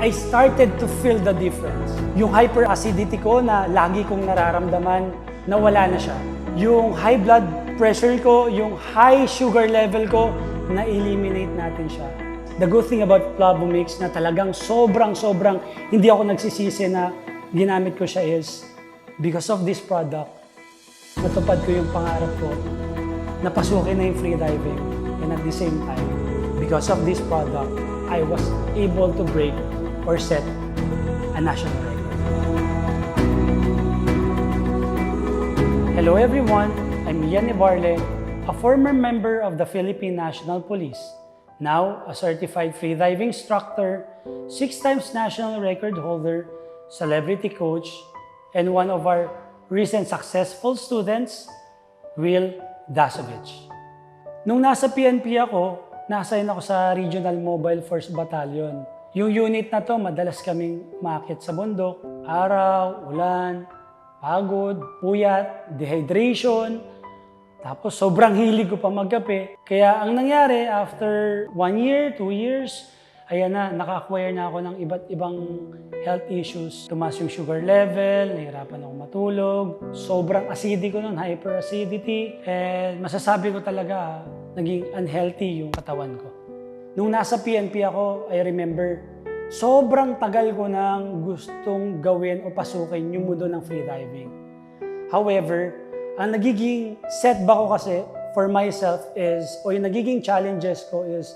I started to feel the difference. Yung hyperacidity ko na lagi kong nararamdaman, nawala na siya. Yung high blood pressure ko, yung high sugar level ko, na-eliminate natin siya. The good thing about Flavomix na talagang sobrang hindi ako nagsisisi na ginamit ko siya is because of this product, natupad ko yung pangarap ko, napasukin na yung free diving, and at the same time, because of this product, I was able to break or set a national record. Hello everyone, I'm Ian Ibarle, a former member of the Philippine National Police, now a certified freediving instructor, 6 times national record holder, celebrity coach, and one of our recent successful students, Will Dasovich. Nung nasa PNP ako, na-assign ako sa Regional Mobile Force Battalion. Yung unit na to, madalas kaming maakyat sa bundok, araw, ulan, pagod, puyat, dehydration, tapos sobrang hilig ko pa magkape. Kaya ang nangyari, after 1 year, 2 years, ayan na, naka-acquire na ako ng iba't ibang health issues. Tumaas yung sugar level, nahirapan ako matulog, sobrang acidic ko nun, hyperacidity, and masasabi ko talaga, naging unhealthy yung katawan ko. Nung nasa PNP ako, I remember, sobrang tagal ko nang gustong gawin o pasukin yung mundo ng freediving. However, ang nagiging setback ko kasi for myself is, o yung nagiging challenges ko is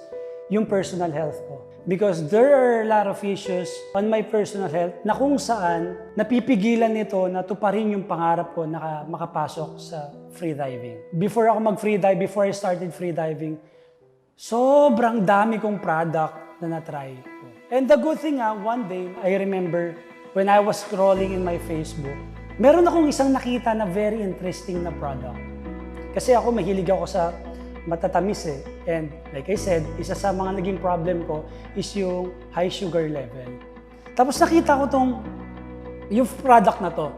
yung personal health ko. Because there are a lot of issues on my personal health na kung saan napipigilan nito na tuparin yung pangarap ko na makapasok sa freediving. Before ako mag-freedive, before I started freediving, sobrang dami kong product na na-try ko. And the good thing one day, I remember when I was scrolling in my Facebook, meron akong isang nakita na very interesting na product. Kasi ako, mahilig ako sa matatamis eh. And like I said, isa sa mga naging problem ko is yung high sugar level. Tapos nakita ko yung product na to.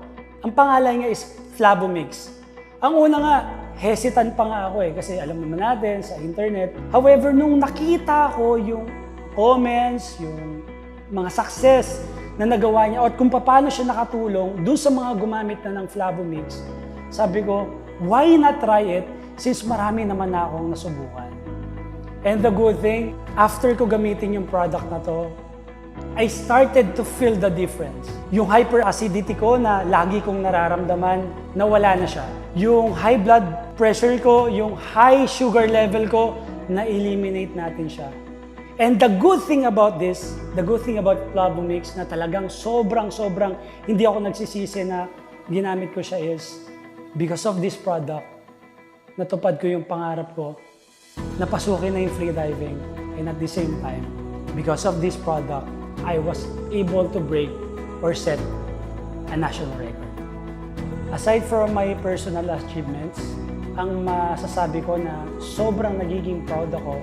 Ang pangalan niya is Flavomix. Ang una nga, hesitant pa nga ako eh, kasi alam naman natin sa internet. However, nung nakita ko yung comments, yung mga success na nagawa niya, at kung paano siya nakatulong dun sa mga gumamit na ng Flavomix, sabi ko, why not try it since marami naman na akong nasubukan. And the good thing, after ko gamitin yung product na to, I started to feel the difference. Yung hyperacidity ko na lagi kong nararamdaman, nawala na siya. Yung high blood pressure ko, yung high sugar level ko, na-eliminate natin siya. And the good thing about this, the good thing about Flavomix na talagang sobrang hindi ako nagsisisi na ginamit ko siya is because of this product, natupad ko yung pangarap ko, napasukin na yung freediving, and at the same time, because of this product, I was able to break or set a national record. Aside from my personal achievements, ang masasabi ko na sobrang nagiging proud ako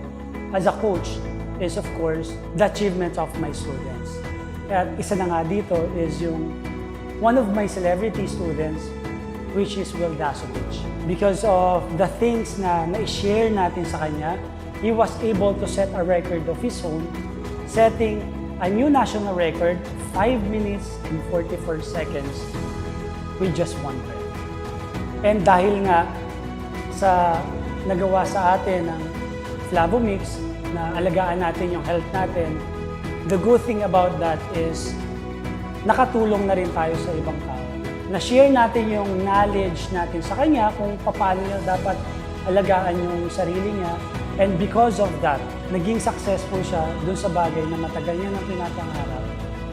as a coach is of course the achievement of my students. At isa na nga dito is yung one of my celebrity students, which is Will Dasovich. Because of the things na na-share natin sa kanya, he was able to set a record of his own, setting a new national record, 5 minutes and 44 seconds with just one breath. And dahil nga sa nagawa sa atin ng Flavomix, na alagaan natin yung health natin, the good thing about that is nakatulong na rin tayo sa ibang tao. Na-share natin yung knowledge natin sa kanya kung paano niya dapat alagaan yung sarili niya. And because of that, naging successful siya dun sa bagay na matagal niya nang pinapangarap,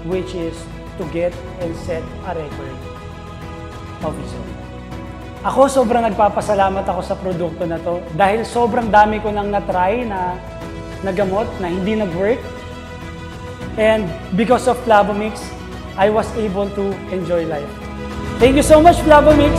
which is to get and set a record of his own. Ako, sobrang nagpapasalamat ako sa produkto na to dahil sobrang dami ko nang na-try na gamot na hindi nag-work. And because of Flavomix, I was able to enjoy life. Thank you so much, Flavomix!